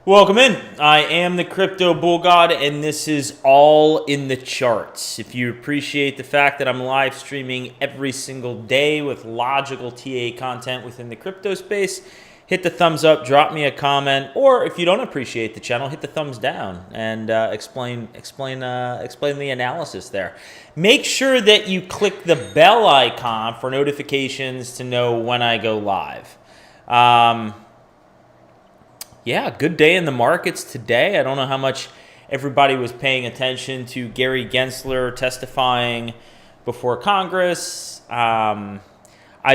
Welcome in. I am the Crypto Bull God, and this is all in the charts. If you appreciate the fact that I'm live streaming every single day with logical TA content within the crypto space, hit the thumbs up, drop me a comment, or if you don't appreciate the channel, hit the thumbs down and explain the analysis there. Make sure that you click the bell icon for notifications to know when I go live. Yeah, good day in the markets today. I don't know how much everybody was paying attention to Gary Gensler testifying before Congress. I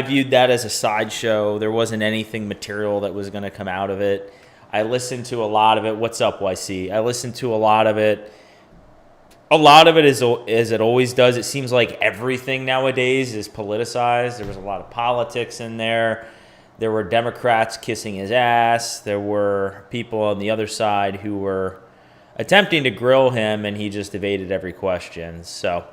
viewed that as a sideshow. There wasn't anything material that was going to come out of it. I listened to a lot of it. What's up, YC? I listened to a lot of it. A lot of it is, as it always does. It seems like everything nowadays is politicized. There was a lot of politics in there. There were Democrats kissing his ass. There were people on the other side who were attempting to grill him, and he just evaded every question. So,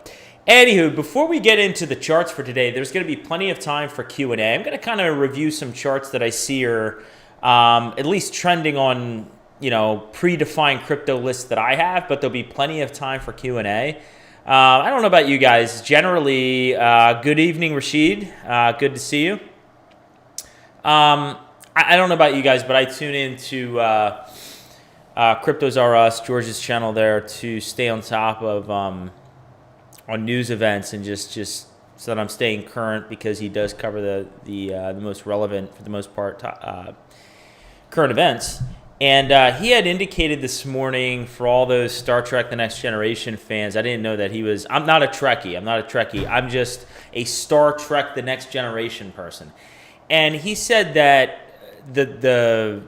anywho, before we get into the charts for today, there's going to be plenty of time for Q&A. I'm going to kind of review some charts that I see are at least trending on, predefined crypto lists that I have, but there'll be plenty of time for Q&A. I don't know about you guys. Generally, good evening, Rashid. Good to see you. I don't know about you guys, but I tune into Cryptos R Us, George's channel there, to stay on top of on news events and just so that I'm staying current, because he does cover the most relevant, for the most part, current events. And he had indicated this morning for all those Star Trek: The Next Generation fans, I didn't know that he was. I'm not a Trekkie. I'm just a Star Trek: The Next Generation person. And he said that the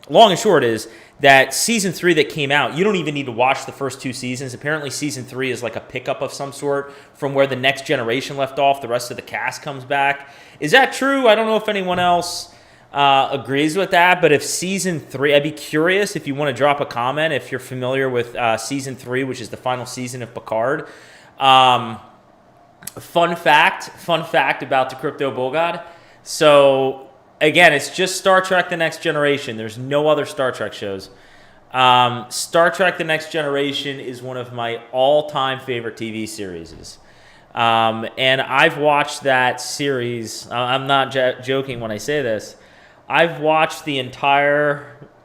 long and short is that season 3 that came out, you don't even need to watch the first 2 seasons. Apparently season 3 is like a pickup of some sort from where the Next Generation left off. The rest of the cast comes back. Is that true? I don't know if anyone else agrees with that, but if season 3, I'd be curious if you want to drop a comment if you're familiar with season 3, which is the final season of Picard. Fun fact about the Crypto Bull God. So, again, it's just Star Trek: The Next Generation. There's no other Star Trek shows. Star Trek: The Next Generation is one of my all-time favorite TV series. And I've watched that series. I'm not joking when I say this. I've watched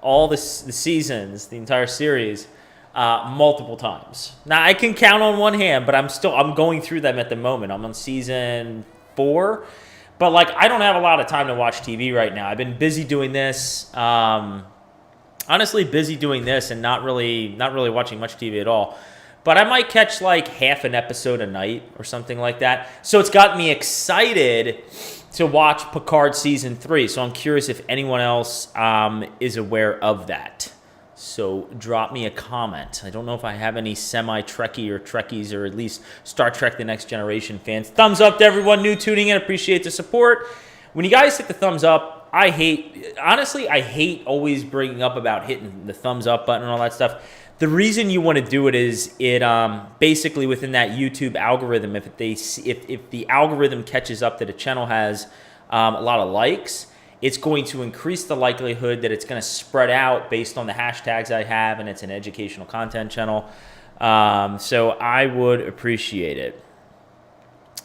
all the seasons, the entire series, multiple times. Now, I can count on one hand, but I'm going through them at the moment. I'm on season 4, but I don't have a lot of time to watch TV right now. I've been busy doing this, honestly busy doing this, and not really watching much TV at all. But I might catch half an episode a night or something like that. So it's got me excited to watch Picard season 3. So I'm curious if anyone else is aware of that. So drop me a comment. I don't know if I have any semi-Trekkie or Trekkies, or at least Star Trek: The Next Generation fans. Thumbs up to everyone new tuning in. Appreciate the support. When you guys hit the thumbs up, I hate always bringing up about hitting the thumbs up button and all that stuff. The reason you want to do it is it basically within that YouTube algorithm, if the algorithm catches up that a channel has a lot of likes, it's going to increase the likelihood that it's going to spread out based on the hashtags I have, and it's an educational content channel. So I would appreciate it.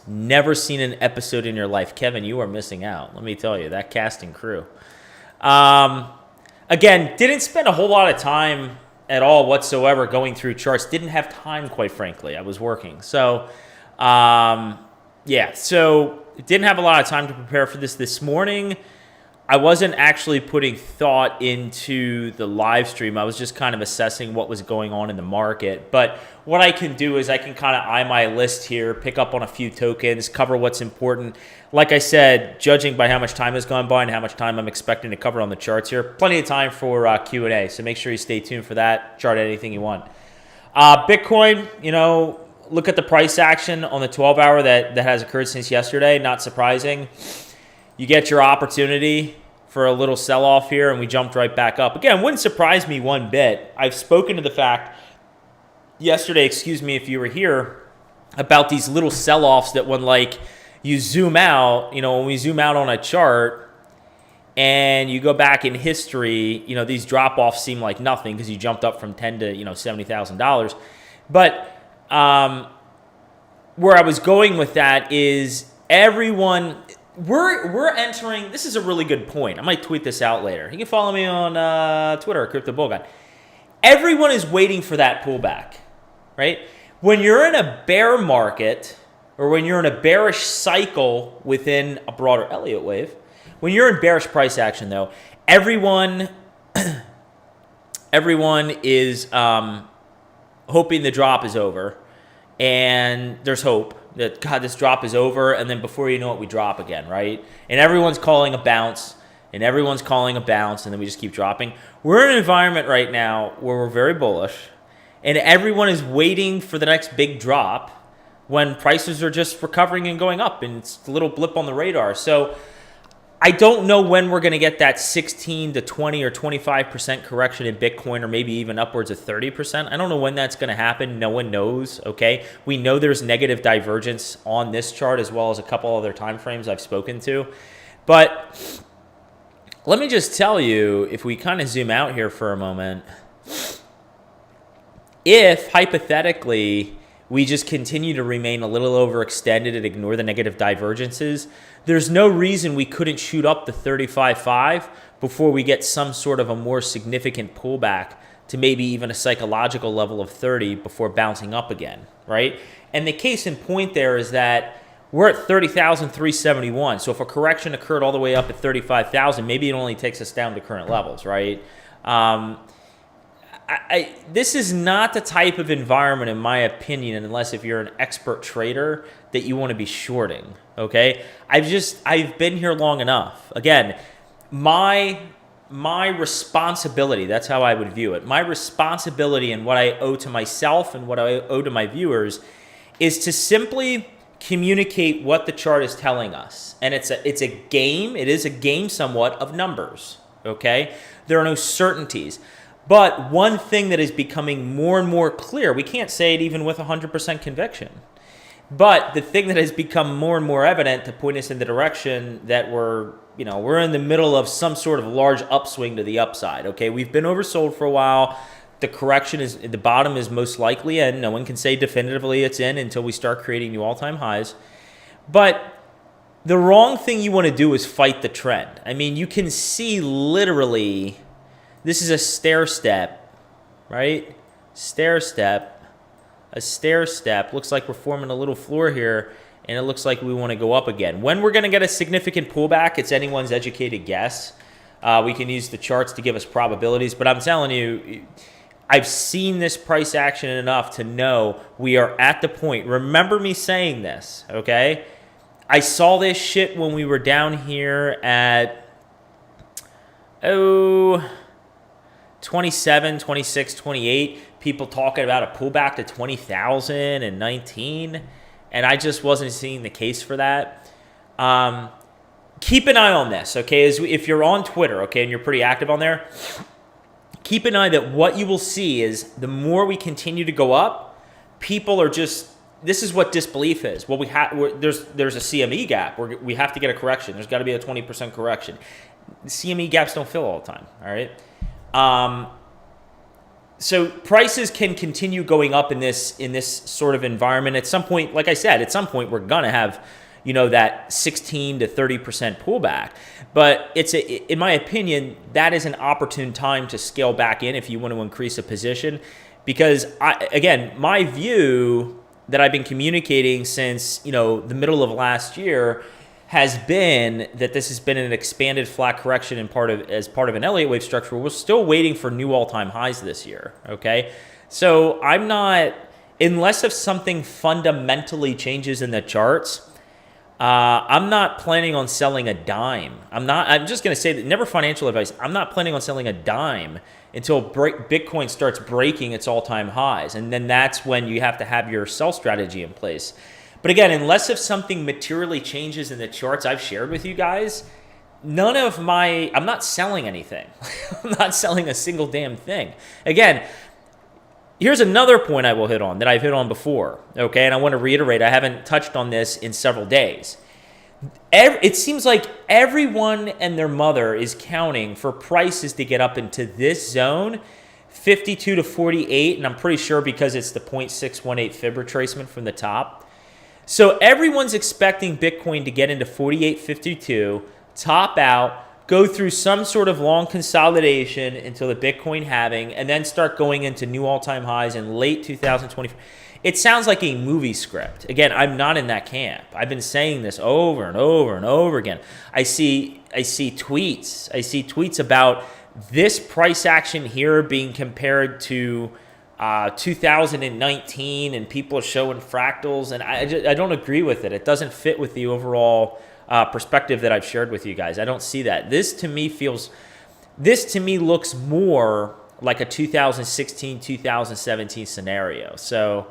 Never seen an episode in your life. Kevin, you are missing out. Let me tell you, that casting crew. Again, didn't spend a whole lot of time at all whatsoever going through charts. Didn't have time, quite frankly. I was working. So, so didn't have a lot of time to prepare for this morning. I wasn't actually putting thought into the live stream. I was just kind of assessing what was going on in the market. But what I can do is I can kind of eye my list here, pick up on a few tokens, cover what's important. Like I said, judging by how much time has gone by and how much time I'm expecting to cover on the charts here, plenty of time for Q&A. So make sure you stay tuned for that. Chart anything you want. Bitcoin, look at the price action on the 12-hour that has occurred since yesterday. Not surprising. You get your opportunity for a little sell-off here, and we jumped right back up. Again, wouldn't surprise me one bit. I've spoken to the fact yesterday, if you were here, about these little sell-offs that when you zoom out, when we zoom out on a chart, and you go back in history, these drop-offs seem like nothing because you jumped up from $10 to, $70,000. But where I was going with that is everyone, we're entering, this is a really good point. I might tweet this out later. You can follow me on Twitter, Crypto Bull Guy. Everyone is waiting for that pullback, right? When you're in a bear market or when you're in a bearish cycle within a broader Elliott wave, when you're in bearish price action, though, everyone is hoping the drop is over, and there's hope that, God, this drop is over, and then before you know it, we drop again, right? And everyone's calling a bounce, and then we just keep dropping. We're in an environment right now where we're very bullish, and everyone is waiting for the next big drop when prices are just recovering and going up, and it's a little blip on the radar. So I don't know when we're going to get that 16 to 20 or 25% correction in Bitcoin, or maybe even upwards of 30%. I don't know when that's going to happen. No one knows, okay? We know there's negative divergence on this chart as well as a couple other time frames I've spoken to. But let me just tell you, if we kind of zoom out here for a moment, if hypothetically we just continue to remain a little overextended and ignore the negative divergences, there's no reason we couldn't shoot up to 35.5 before we get some sort of a more significant pullback to maybe even a psychological level of 30 before bouncing up again, right? And the case in point there is that we're at 30,371. So if a correction occurred all the way up at 35,000, maybe it only takes us down to current levels, right? This is not the type of environment, in my opinion, unless if you're an expert trader, that you want to be shorting, okay? I've been here long enough. Again, my responsibility, that's how I would view it. My responsibility and what I owe to myself and what I owe to my viewers is to simply communicate what the chart is telling us. And it's a game. It is a game somewhat of numbers, okay? There are no certainties. But one thing that is becoming more and more clear, we can't say it even with 100% conviction, but the thing that has become more and more evident to point us in the direction that we're in the middle of some sort of large upswing to the upside, okay? We've been oversold for a while. The correction is, the bottom is most likely in. No one can say definitively it's in until we start creating new all-time highs. But the wrong thing you want to do is fight the trend. I mean, you can see literally, this is a stair step, right? Stair step, a stair step. Looks like we're forming a little floor here, and it looks like we want to go up again. When we're going to get a significant pullback, it's anyone's educated guess. We can use the charts to give us probabilities, but I'm telling you, I've seen this price action enough to know we are at the point. Remember me saying this, okay? I saw this shit when we were down here at, 27, 26, 28. People talking about a pullback to 20,019, and I just wasn't seeing the case for that. Keep an eye on this, okay? If you're on Twitter, okay, and you're pretty active on there, keep an eye that what you will see is the more we continue to go up, people are just, this is what disbelief is. Well, there's a CME gap. We have to get a correction. There's got to be a 20% correction. The CME gaps don't fill all the time, all right? So prices can continue going up in this sort of environment. At some point, like I said, at some point we're gonna have, that 16 to 30% pullback. But in my opinion, that is an opportune time to scale back in if you want to increase a position, because again, my view that I've been communicating since the middle of last year has been that this has been an expanded flat correction as part of an Elliott wave structure. We're still waiting for new all-time highs this year, okay? So I'm not, unless if something fundamentally changes in the charts, I'm not planning on selling a dime. I'm just going to say that, never financial advice, I'm not planning on selling a dime until Bitcoin starts breaking its all-time highs. And then that's when you have to have your sell strategy in place. But again, unless if something materially changes in the charts I've shared with you guys, I'm not selling anything. I'm not selling a single damn thing. Again, here's another point I will hit on that I've hit on before, okay? And I want to reiterate, I haven't touched on this in several days. It seems like everyone and their mother is counting for prices to get up into this zone, 52 to 48, and I'm pretty sure because it's the 0.618 fib retracement from the top. So everyone's expecting Bitcoin to get into 48.52, top out, go through some sort of long consolidation until the Bitcoin halving, and then start going into new all-time highs in late 2024. It sounds like a movie script. Again, I'm not in that camp. I've been saying this over and over and over again. I see tweets. I see tweets about this price action here being compared to 2019, and people are showing fractals, and I don't agree with it. It doesn't fit with the overall perspective that I've shared with you guys. I don't see that. This to me looks more like a 2016, 2017 scenario. So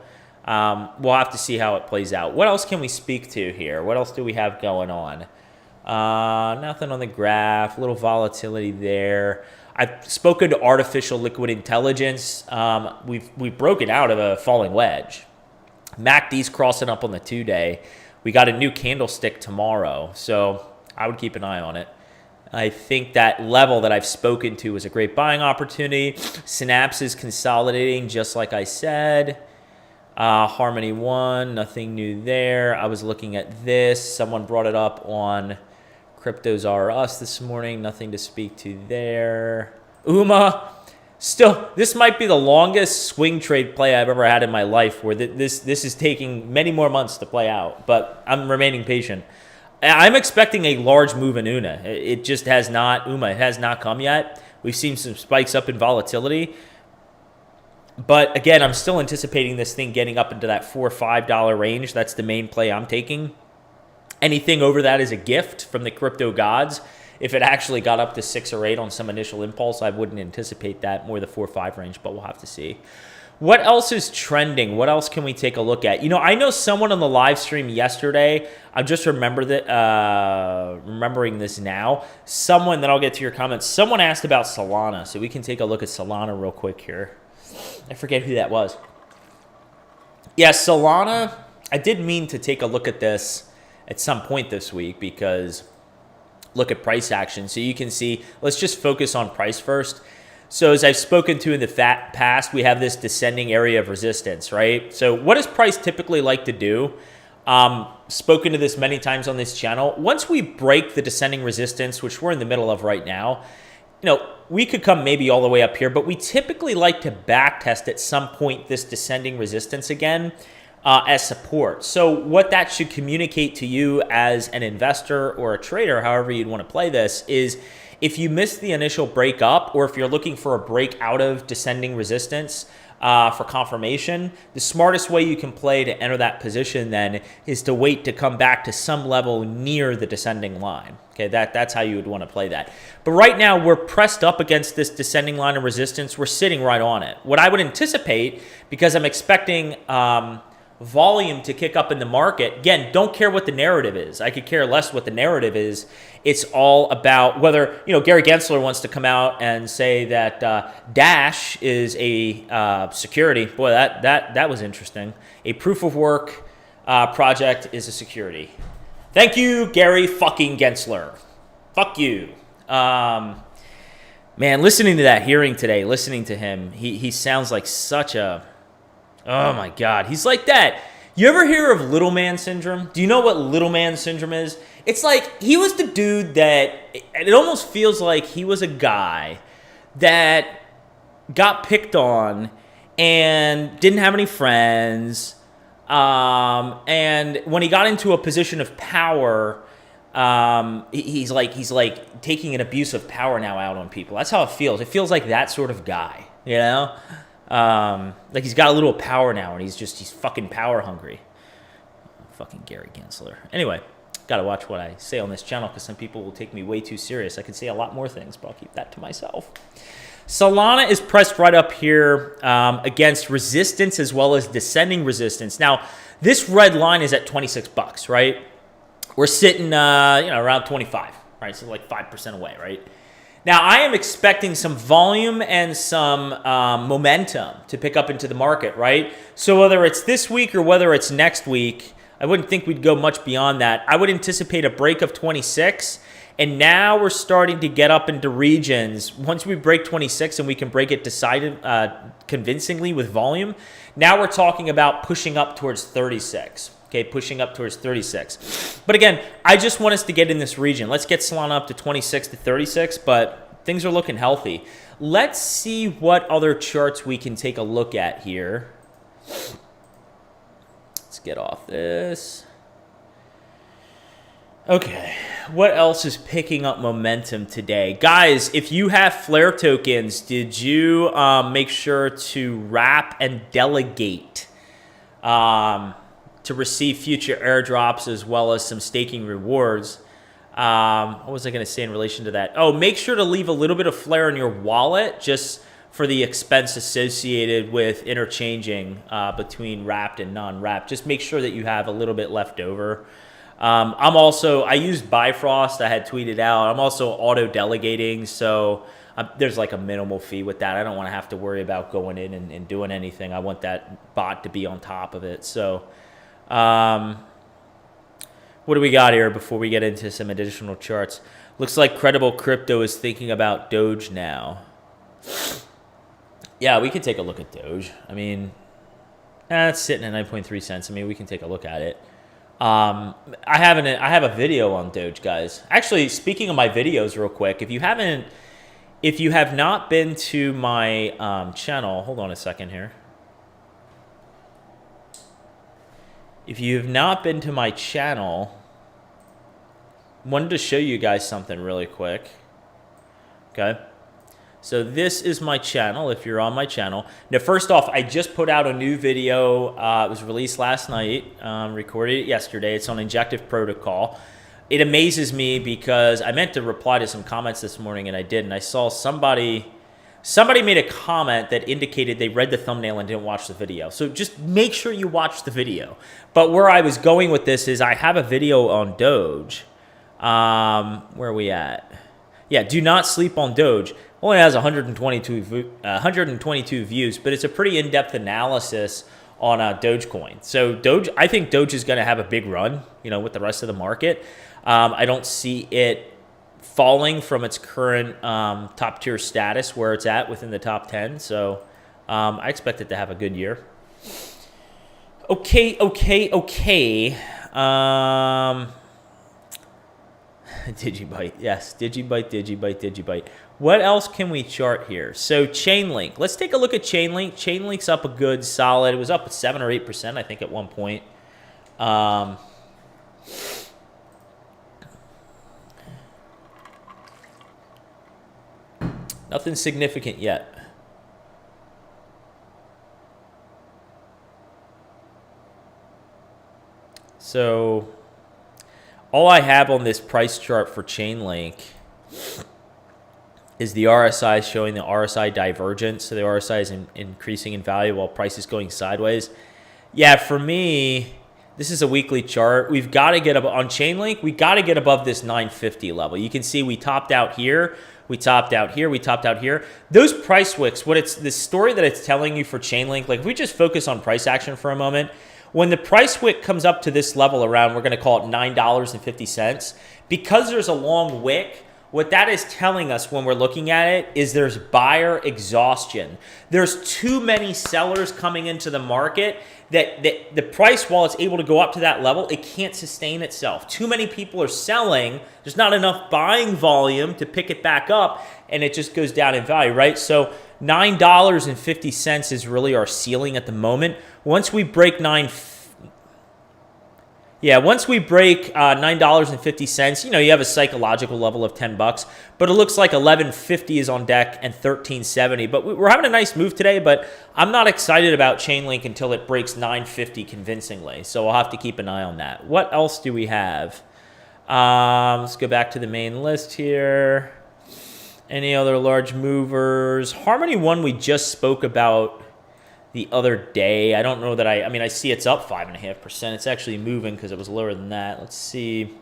we'll have to see how it plays out. What else can we speak to here? What else do we have going on? Nothing on the graph. A little volatility there. I've spoken to artificial liquid intelligence. We've broken out of a falling wedge. MACD's crossing up on the 2-day. We got a new candlestick tomorrow, so I would keep an eye on it. I think that level that I've spoken to is a great buying opportunity. Synapse is consolidating, just like I said. Harmony 1, nothing new there. I was looking at this. Someone brought it up on Cryptos R Us this morning. Nothing to speak to there. UMA. Still, this might be the longest swing trade play I've ever had in my life, where this is taking many more months to play out, but I'm remaining patient. I'm expecting a large move in UMA. It just has not, UMA, it has not come yet. We've seen some spikes up in volatility. But again, I'm still anticipating this thing getting up into that $4 or $5 range. That's the main play I'm taking. Anything over that is a gift from the crypto gods. If it actually got up to 6 or 8 on some initial impulse, I wouldn't anticipate that, more the 4 or 5 range, but we'll have to see. What else is trending? What else can we take a look at? I know someone on the live stream yesterday, I just remembered that, remembering this now. Someone, then I'll get to your comments. Someone asked about Solana, so we can take a look at Solana real quick here. I forget who that was. Yeah, Solana, I did mean to take a look at this at some point this week, because look at price action. So you can see, let's just focus on price first. So as I've spoken to in the past, we have this descending area of resistance, right? So what does price typically like to do? Spoken to this many times on this channel. Once we break the descending resistance, which we're in the middle of right now, we could come maybe all the way up here, but we typically like to back test at some point this descending resistance again as support. So what that should communicate to you as an investor or a trader, however you'd want to play this, is if you miss the initial break up, or if you're looking for a break out of descending resistance for confirmation, the smartest way you can play to enter that position then is to wait to come back to some level near the descending line. Okay, that's how you would want to play that. But right now, we're pressed up against this descending line of resistance. We're sitting right on it. What I would anticipate, because I'm expecting volume to kick up in the market, again, don't care what the narrative is. I could care less what the narrative is. It's all about whether, Gary Gensler wants to come out and say that Dash is a security. Boy, that was interesting. A proof of work project is a security. Thank you, Gary fucking Gensler. Fuck you. Man, listening to that hearing today, listening to him, he sounds like such a, oh my God. He's like that. You ever hear of little man syndrome? Do you know what little man syndrome is? It's like he was the dude that, it almost feels like he was a guy that got picked on and didn't have any friends. And when he got into a position of power, he's like taking an abuse of power now out on people. That's how it feels. It feels like that sort of guy, like he's got a little power now, and he's fucking power hungry. Fucking Gary Gensler. Anyway, gotta watch what I say on this channel, because some people will take me way too serious. I could say a lot more things, but I'll keep that to myself. Solana is pressed right up here against resistance as well as descending resistance. Now, this red line is at 26 bucks, right? We're sitting, around 25, right? So like 5% away, right? Now, I am expecting some volume and some momentum to pick up into the market, right? So whether it's this week or whether it's next week, I wouldn't think we'd go much beyond that. I would anticipate a break of 26. And now we're starting to get up into regions. Once we break 26 and we can break it convincingly with volume, now we're talking about pushing up towards 36. Okay, pushing up towards 36. But again, I just want us to get in this region. Let's get Solana up to 26 to 36, but things are looking healthy. Let's see what other charts we can take a look at here. Let's get off this. Okay, what else is picking up momentum today? Guys, if you have Flare tokens, did you make sure to wrap and delegate to receive future airdrops as well as some staking rewards? What was I going to say in relation to that? Oh, make sure to leave a little bit of Flare in your wallet just for the expense associated with interchanging between wrapped and non-wrapped. Just make sure that you have a little bit left over. I used Bifrost, I had tweeted out. I'm also auto-delegating, so there's like a minimal fee with that. I don't want to have to worry about going in and doing anything. I want that bot to be on top of it. So what do we got here before we get into some additional charts? Looks like Credible Crypto is thinking about Doge now. Yeah, we can take a look at Doge. I mean, it's sitting at 9.3 cents. I mean, we can take a look at it. I have a video on Doge, guys. Actually, speaking of my videos real quick, if you have not been to my channel, hold on a second here. If you have not been to my channel, I wanted to show you guys something really quick. Okay. So this is my channel, if you're on my channel. Now, first off, I just put out a new video. It was released last night, recorded it yesterday. It's on injective protocol. It amazes me because I meant to reply to some comments this morning and I did. And I saw somebody made a comment that indicated they read the thumbnail and didn't watch the video. So just make sure you watch the video. But where I was going with this is I have a video on Doge. Where are we at? Yeah, do not sleep on Doge. Only has 122 views, but it's a pretty in-depth analysis on Dogecoin. So I think Doge is going to have a big run, with the rest of the market. I don't see it falling from its current top tier status where it's at within the top 10. So I expect it to have a good year. Okay. Digibyte, yes, Digibyte. What else can we chart here? So Chainlink, let's take a look at Chainlink. Chainlink's up a good solid. It was up at 7 or 8%, I think, at one point. Nothing significant yet. So all I have on this price chart for Chainlink is the RSI showing the RSI divergence. So the RSI is increasing in value while price is going sideways. Yeah, for me, this is a weekly chart. We've got to get up on Chainlink. We got to get above this 950 level. You can see we topped out here. We topped out here. We topped out here. Those price wicks, the story that it's telling you for Chainlink, like if we just focus on price action for a moment, when the price wick comes up to this level around, we're going to call it $9.50, because there's a long wick, what that is telling us when we're looking at it is there's buyer exhaustion. There's too many sellers coming into the market that the price, while it's able to go up to that level, it can't sustain itself. Too many people are selling. There's not enough buying volume to pick it back up, and it just goes down in value, right? So $9.50 is really our ceiling at the moment. Once we break $9.50, you have a psychological level of $10, but it looks like $11.50 is on deck and $13.70. But we're having a nice move today, but I'm not excited about Chainlink until it breaks $9.50 convincingly. So I'll have to keep an eye on that. What else do we have? Let's go back to the main list here. Any other large movers? Harmony One we just spoke about the other day. I don't know that I see it's up 5.5%. It's actually moving because it was lower than that. Let's see.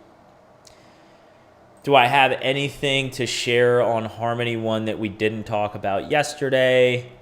Do I have anything to share on Harmony One that we didn't talk about yesterday?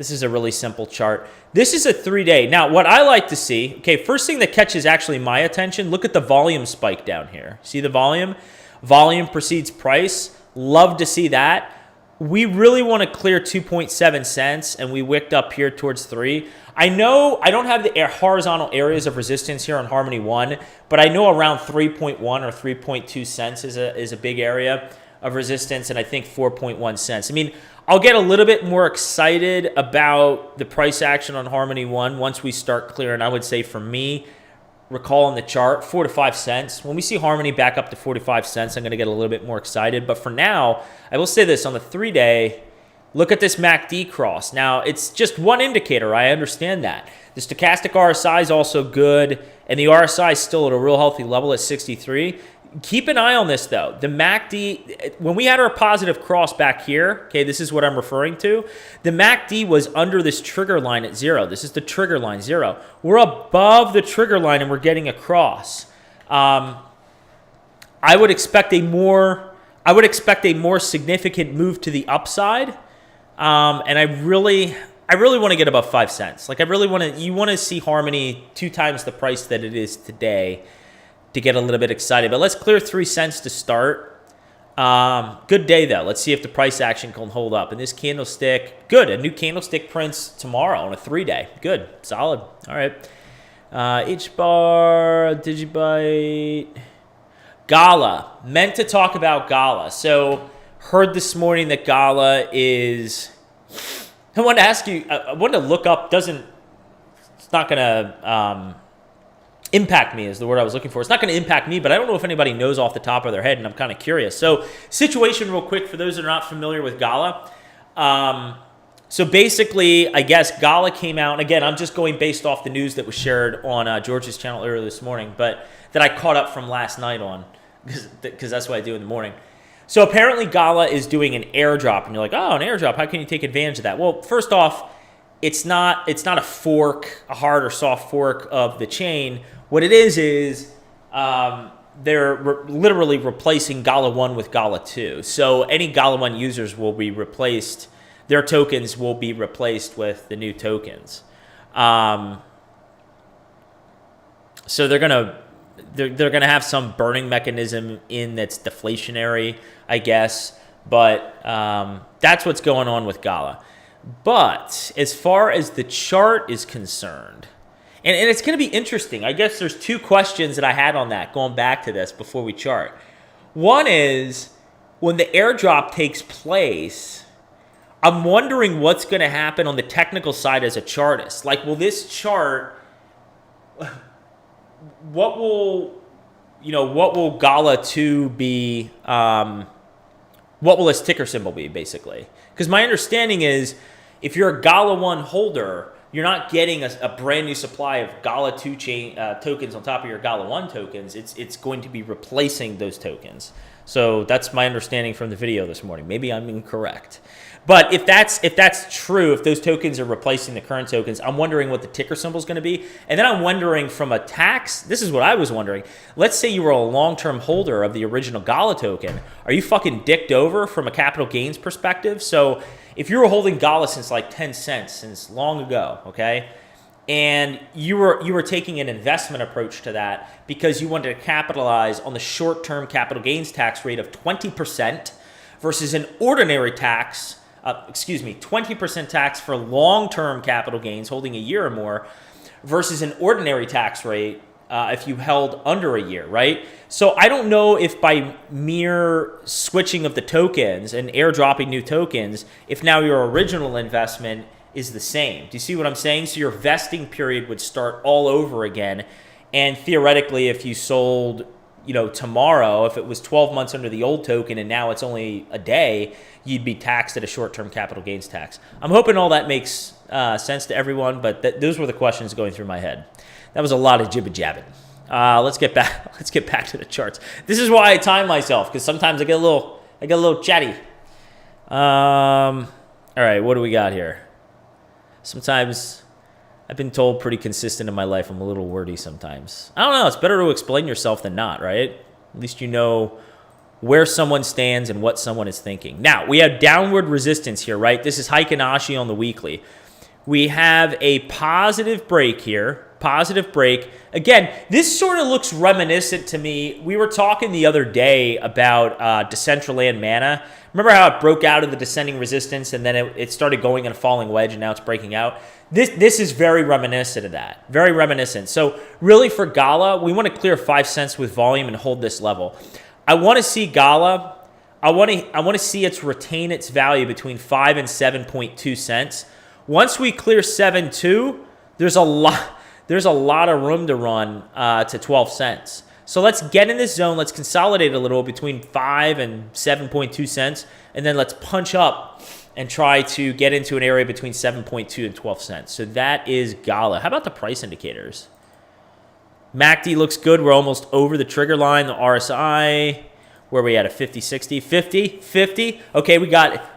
This is a really simple chart. This is a 3-day. Now, what I like to see, okay, first thing that catches actually my attention, look at the volume spike down here. See the volume? Volume precedes price. Love to see that. We really want to clear 2.7 cents, and we wicked up here towards 3. I know I don't have the horizontal areas of resistance here on Harmony 1, but I know around 3.1 or 3.2 cents is a big area of resistance, and I think 4.1 cents. I mean, I'll get a little bit more excited about the price action on Harmony 1 once we start clearing. I would say for me, recall on the chart, 4 to 5 cents. When we see Harmony back up to 45 cents, I'm going to get a little bit more excited. But for now, I will say this, on the 3-day, look at this MACD cross. Now, it's just one indicator. I understand that. The stochastic RSI is also good, and the RSI is still at a real healthy level at 63. Keep an eye on this, though. The MACD, when we had our positive cross back here, okay, this is what I'm referring to. The MACD was under this trigger line at 0. This is the trigger line, 0. We're above the trigger line, and we're getting a cross. I would expect a more significant move to the upside, and I really want to get above 5 cents. Like, you want to see Harmony 2 times the price that it is today to get a little bit excited. But let's clear 3 cents to start. Good day, though. Let's see if the price action can hold up. And this candlestick, good. A new candlestick prints tomorrow on a 3-day. Good. Solid. All right. H-bar, Digibyte. Gala. Meant to talk about Gala. So, heard this morning that Gala is... I wanted to ask you, I wanted to look up, it's not going to... impact me is the word I was looking for. It's not going to impact me, but I don't know if anybody knows off the top of their head, and I'm kind of curious. So, situation real quick for those that are not familiar with Gala. So basically, I guess Gala came out, and again, I'm just going based off the news that was shared on George's channel earlier this morning, but that I caught up from last night on, because that's what I do in the morning. So apparently Gala is doing an airdrop, and you're like, oh, an airdrop, how can you take advantage of that? Well, first off, it's not a fork, a hard or soft fork of the chain. What it is they're literally replacing Gala 1 with Gala 2. So any Gala 1 users will be replaced, their tokens will be replaced with the new tokens. So they're gonna have some burning mechanism in that's deflationary, I guess. But that's what's going on with Gala. But as far as the chart is concerned, and it's going to be interesting. I guess there's 2 questions that I had on that going back to this before we chart. One is, when the airdrop takes place, I'm wondering what's going to happen on the technical side as a chartist. Like, will this chart, what will Gala 2 be, what will its ticker symbol be, basically? Because my understanding is, if you're a Gala 1 holder, you're not getting a brand new supply of Gala 2 chain tokens on top of your Gala 1 tokens. It's going to be replacing those tokens. So that's my understanding from the video this morning. Maybe I'm incorrect. But if that's true, if those tokens are replacing the current tokens, I'm wondering what the ticker symbol is going to be. And then I'm wondering from a tax, this is what I was wondering. Let's say you were a long-term holder of the original Gala token. Are you fucking dicked over from a capital gains perspective? So if you were holding Gala since like 10 cents, since long ago, okay, and you were taking an investment approach to that because you wanted to capitalize on the short-term capital gains tax rate of 20% versus an ordinary tax, 20% tax for long-term capital gains holding a year or more versus an ordinary tax rate if you held under a year, right? So I don't know if by mere switching of the tokens and airdropping new tokens, if now your original investment is the same. Do you see what I'm saying? So your vesting period would start all over again. And theoretically, if you sold, tomorrow, if it was 12 months under the old token and now it's only a day, you'd be taxed at a short-term capital gains tax. I'm hoping all that makes sense to everyone, but those were the questions going through my head. That was a lot of jibber-jabbing. Let's get back to the charts. This is why I time myself, because sometimes I get a little chatty. All right, what do we got here? Sometimes I've been told pretty consistent in my life I'm a little wordy sometimes. I don't know. It's better to explain yourself than not, right? At least you know where someone stands and what someone is thinking. Now, we have downward resistance here, right? This is Heikin Ashi on the weekly. We have a positive break here. Positive break. Again, this sort of looks reminiscent to me. We were talking the other day about Decentraland Mana. Remember how it broke out of the descending resistance and then it started going in a falling wedge and now it's breaking out? This is very reminiscent of that. Very reminiscent. So really for Gala, we want to clear 5 cents with volume and hold this level. I want to see Gala. I want to see it retain its value between 5 and 7.2 cents. Once we clear 7.2, there's a lot of room to run to 12 cents. So let's get in this zone. Let's consolidate a little between 5 and 7.2 cents. And then let's punch up and try to get into an area between 7.2 and 12 cents. So that is Gala. How about the price indicators? MACD looks good. We're almost over the trigger line. The RSI, where we at a 50, 60, 50, 50. Okay,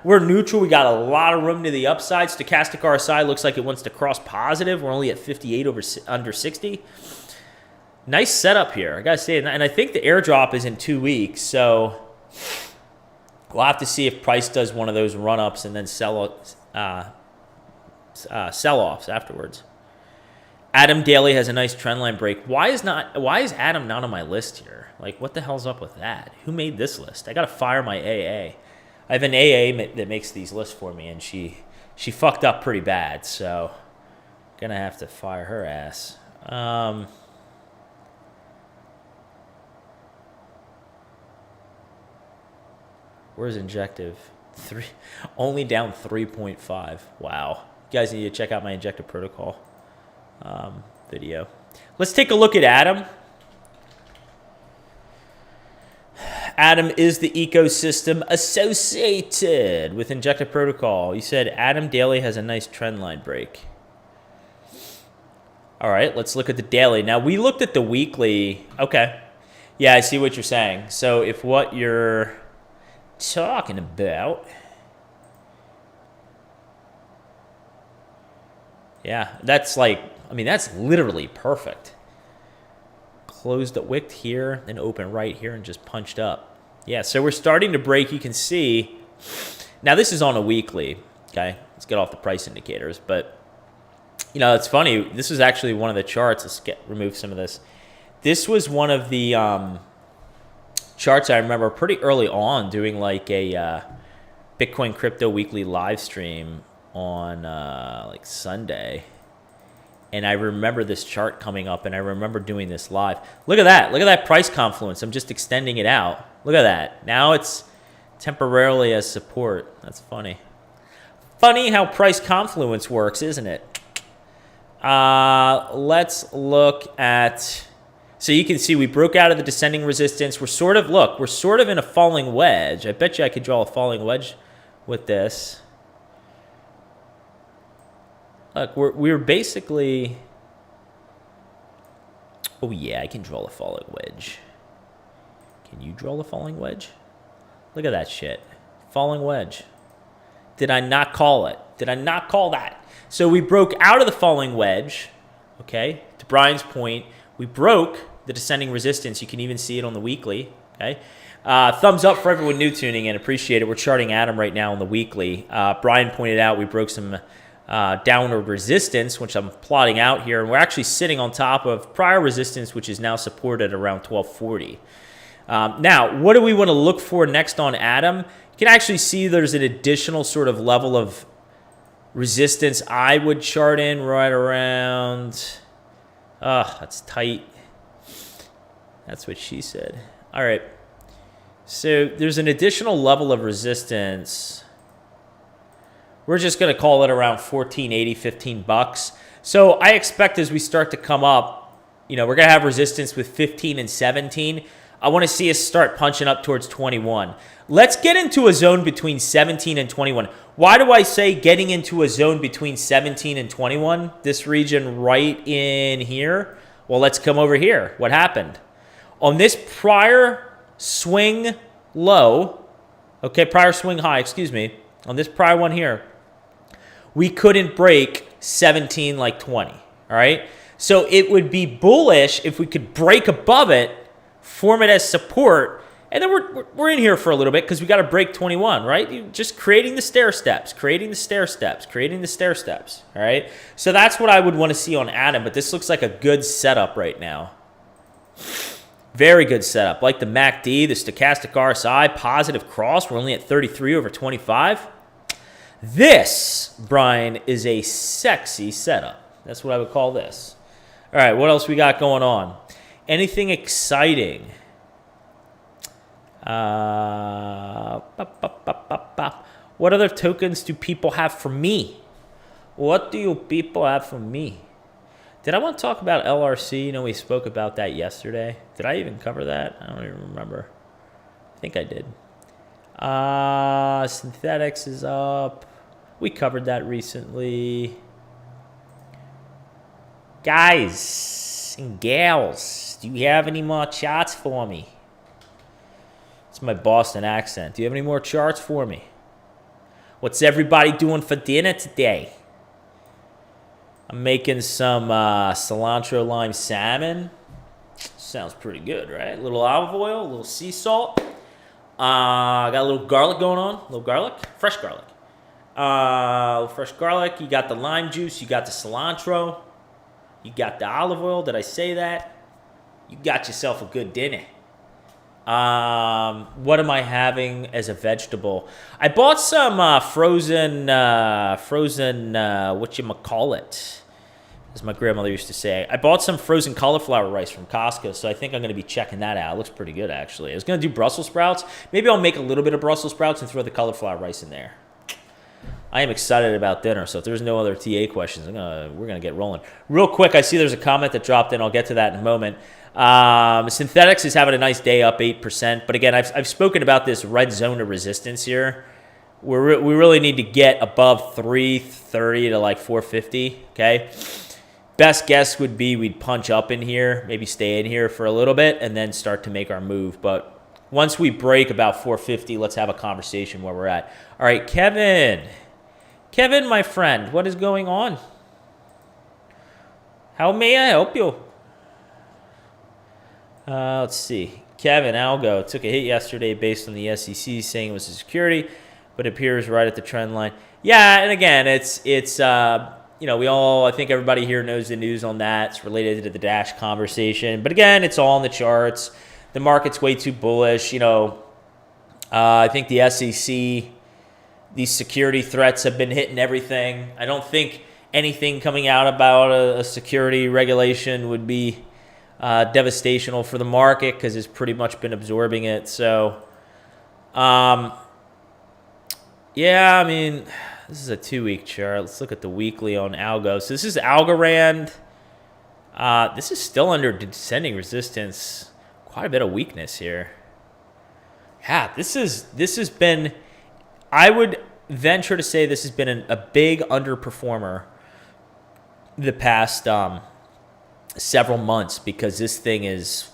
we're neutral. We got a lot of room to the upside. Stochastic RSI looks like it wants to cross positive. We're only at 58 under 60. Nice setup here, I gotta say. And I think the airdrop is in 2 weeks, so we'll have to see if price does one of those run-ups and then sell-offs afterwards. Adam Daly has a nice trendline break. Why is Adam not on my list here? Like, what the hell's up with that? Who made this list? I gotta fire my AA. I have an AA that makes these lists for me, and she fucked up pretty bad, so gonna have to fire her ass. Where's Injective? Only down 3.5. Wow. You guys need to check out my Injective Protocol video. Let's take a look at Adam. Adam is the ecosystem associated with Injective Protocol. You said Adam Daly has a nice trend line break. All right, let's look at the daily. Now, we looked at the weekly. Okay. Yeah, I see what you're saying. So if what you're talking about, yeah, that's like, I mean, that's literally perfect. Closed at wick here, then open right here and just punched up. Yeah, so we're starting to break. You can see, now this is on a weekly, okay? Let's get off the price indicators, but you know, it's funny. This was actually one of the charts. Let's remove some of this. This was one of the charts I remember pretty early on doing like a Bitcoin crypto weekly live stream on like Sunday. And I remember this chart coming up, and I remember doing this live. Look at that. Look at that price confluence. I'm just extending it out. Look at that. Now it's temporarily as support. That's funny. Funny how price confluence works, isn't it? Let's look at... So you can see we broke out of the descending resistance. We're sort of in a falling wedge. I bet you I could draw a falling wedge with this. Look, we're basically... Oh, yeah, I can draw a falling wedge. Can you draw a falling wedge? Look at that shit. Falling wedge. Did I not call it? Did I not call that? So we broke out of the falling wedge, okay? To Brian's point, we broke the descending resistance. You can even see it on the weekly, okay? Thumbs up for everyone new tuning in. Appreciate it. We're charting Adam right now on the weekly. Brian pointed out we broke some downward resistance, which I'm plotting out here, and we're actually sitting on top of prior resistance, which is now supported around 1240. Now, what do we want to look for next on Adam? You can actually see there's an additional sort of level of resistance I would chart in right around... that's tight. That's what she said. All right. So there's an additional level of resistance. We're just going to call it around $14.80, $15. So I expect as we start to come up, you know, we're going to have resistance with 15 and 17. I want to see us start punching up towards 21. Let's get into a zone between 17 and 21. Why do I say getting into a zone between 17 and 21? This region right in here? Well, let's come over here. What happened? On this prior swing low, okay, prior swing high, excuse me, on this prior one here, we couldn't break 17 like 20, all right? So it would be bullish if we could break above it, form it as support, And then we're in here for a little bit because we got to break 21, right? Just creating the stair steps, creating the stair steps, creating the stair steps, all right? So that's what I would want to see on Adam, but this looks like a good setup right now. Very good setup. Like the MACD, the stochastic RSI, positive cross. We're only at 33 over 25. This, Brian, is a sexy setup. That's what I would call this. All right, what else we got going on? Anything exciting? What other tokens do people have for me? What do you people have for me? Did I want to talk about LRC? You know, we spoke about that yesterday. Did I even cover that? I don't even remember. I think I did. Synthetics is up. We covered that recently. Guys and gals, do you have any more charts for me? It's my Boston accent. Do you have any more charts for me? What's everybody doing for dinner today? I'm making some cilantro lime salmon. Sounds pretty good, right? A little olive oil, a little sea salt. Got a little garlic going on. A little garlic. Fresh garlic. Fresh garlic. You got the lime juice. You got the cilantro. You got the olive oil. Did I say that? You got yourself a good dinner. What am I having as a vegetable? I bought some frozen whatchamacallit, as my grandmother used to say. I bought some frozen cauliflower rice from Costco, so I think I'm going to be checking that out. It looks pretty good, actually. I was going to do Brussels sprouts. Maybe I'll make a little bit of Brussels sprouts and throw the cauliflower rice in there. I am excited about dinner, so if there's no other TA questions, we're going to get rolling. Real quick, I see there's a comment that dropped in. I'll get to that in a moment. Synthetics is having a nice day, up 8%. But again, I've spoken about this red zone of resistance here. We really need to get above 330 to like 450, okay? Best guess would be we'd punch up in here, maybe stay in here for a little bit, and then start to make our move. But once we break about 450, let's have a conversation where we're at. All right, Kevin. Kevin, my friend, what is going on? How may I help you? Let's see. Kevin Algo took a hit yesterday based on the SEC saying it was a security, but appears right at the trend line. Yeah, and again, it's I think everybody here knows the news on that. It's related to the Dash conversation. But again, it's all in the charts. The market's way too bullish. I think the SEC, these security threats have been hitting everything. I don't think anything coming out about a security regulation would be devastational for the market because it's pretty much been absorbing it. So, yeah, I mean, this is a 2-week chart. Let's look at the weekly on Algo. So this is Algorand. This is still under descending resistance. Quite a bit of weakness here. Yeah, this has been, I would venture to say this has been a big underperformer the past several months because this thing is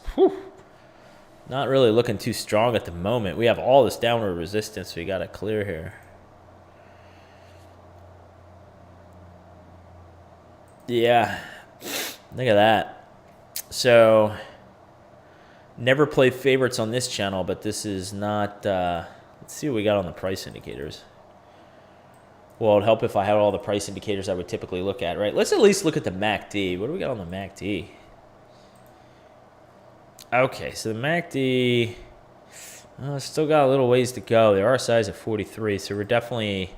not really looking too strong at the moment. We have all this downward resistance we got to clear here. Yeah, look at that. So, never play favorites on this channel, but this is not, let's see what we got on the price indicators. Well, it would help if I had all the price indicators I would typically look at, right? Let's at least look at the MACD. What do we got on the MACD? Okay, so the MACD, still got a little ways to go. The RSI is at 43, so we're definitely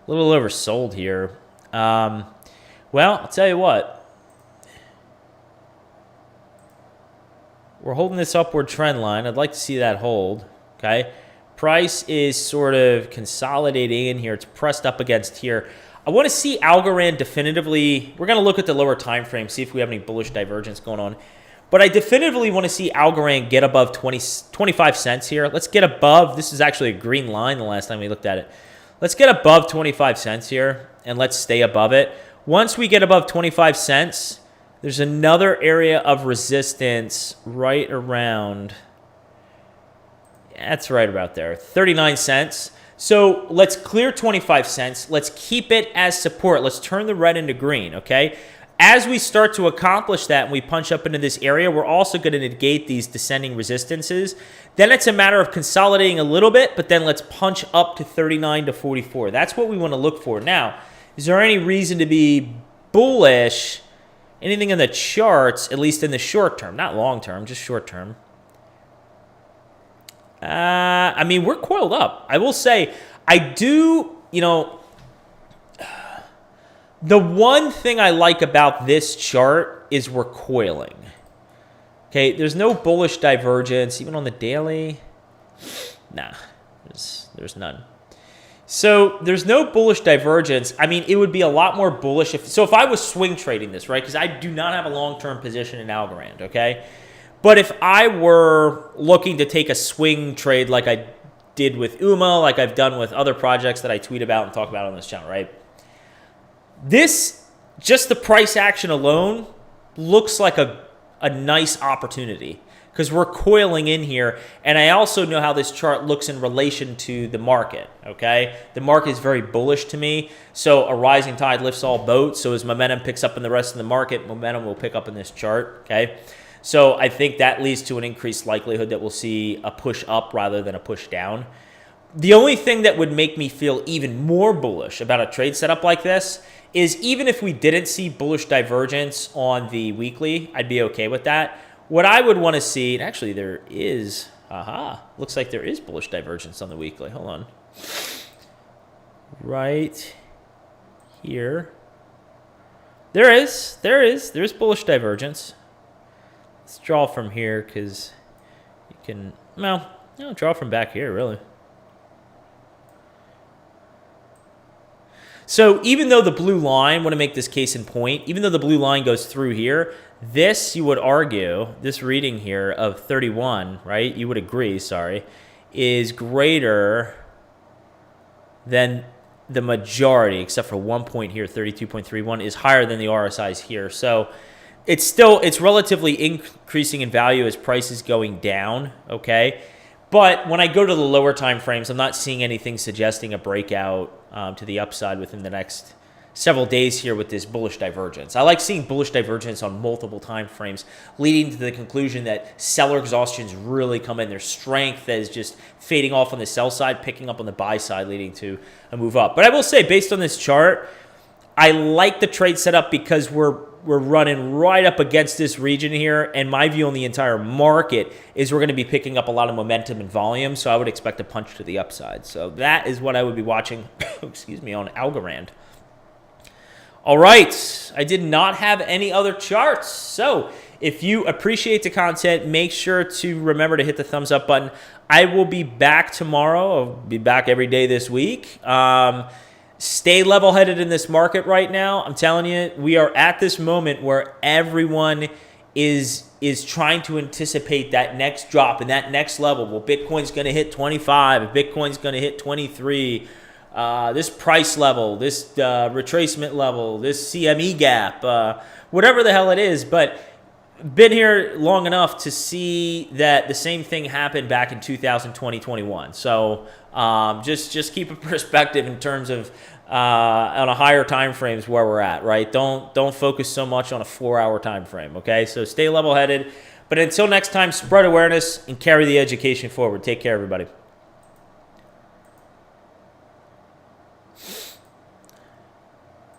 a little oversold here. Well, I'll tell you what. We're holding this upward trend line. I'd like to see that hold, okay? Price is sort of consolidating in here. It's pressed up against here. I want to see Algorand definitively. We're going to look at the lower time frame, see if we have any bullish divergence going on. But I definitively want to see Algorand get above 25 cents here. Let's get above. This is actually a green line the last time we looked at it. Let's get above 25 cents here, and let's stay above it. Once we get above 25 cents, there's another area of resistance right around, that's right about there, 39 cents. So let's clear 25 cents. Let's keep it as support. Let's turn the red into green, okay? As we start to accomplish that and we punch up into this area, we're also going to negate these descending resistances. Then it's a matter of consolidating a little bit, but then let's punch up to 39 to 44. That's what we want to look for. Now, is there any reason to be bullish? Anything in the charts, at least in the short term, not long term, just short term? I mean, we're coiled up. I will say, I do, you know, the one thing I like about this chart is we're coiling. Okay, there's no bullish divergence, even on the daily. Nah, there's none. So there's no bullish divergence. I mean, it would be a lot more bullish if I was swing trading this, right? Because I do not have a long-term position in Algorand, okay? But if I were looking to take a swing trade like I did with UMA, like I've done with other projects that I tweet about and talk about on this channel, right? This, just the price action alone, looks like a nice opportunity because we're coiling in here. And I also know how this chart looks in relation to the market, okay? The market is very bullish to me. So a rising tide lifts all boats. So as momentum picks up in the rest of the market, momentum will pick up in this chart, okay? So I think that leads to an increased likelihood that we'll see a push up rather than a push down. The only thing that would make me feel even more bullish about a trade setup like this is even if we didn't see bullish divergence on the weekly, I'd be okay with that. What I would want to see, and actually there is, looks like there is bullish divergence on the weekly. Hold on. Right here. There's bullish divergence. Let's draw from here because you can, well, no, draw from back here, really. So even though the blue line, want to make this case in point, even though the blue line goes through here, this, you would argue, this reading here of 31, right, you would agree, sorry, is greater than the majority, except for 1 point here, 32.31, is higher than the RSIs here. So it's relatively increasing in value as price is going down, okay? But when I go to the lower time frames, I'm not seeing anything suggesting a breakout to the upside within the next several days here with this bullish divergence. I like seeing bullish divergence on multiple time frames, leading to the conclusion that seller exhaustion's really come in. There's strength that is just fading off on the sell side, picking up on the buy side, leading to a move up. But I will say, based on this chart, I like the trade setup because we're running right up against this region here, and my view on the entire market is we're going to be picking up a lot of momentum and volume, so I would expect a punch to the upside. So that is what I would be watching, excuse me, on Algorand. All right, I did not have any other charts, so if you appreciate the content, make sure to remember to hit the thumbs up button. I will be back tomorrow. I'll be back every day this week. Stay level-headed in this market right now. I'm telling you, we are at this moment where everyone is trying to anticipate that next drop and that next level. Well, Bitcoin's going to hit 25. Bitcoin's going to hit 23. This price level, this retracement level, this CME gap, whatever the hell it is. But been here long enough to see that the same thing happened back in 2020, 21. So just keep a perspective in terms of on a higher time frames where we're at, right? Don't focus so much on a 4-hour time frame, okay? So stay level-headed. But until next time, spread awareness and carry the education forward. Take care, everybody.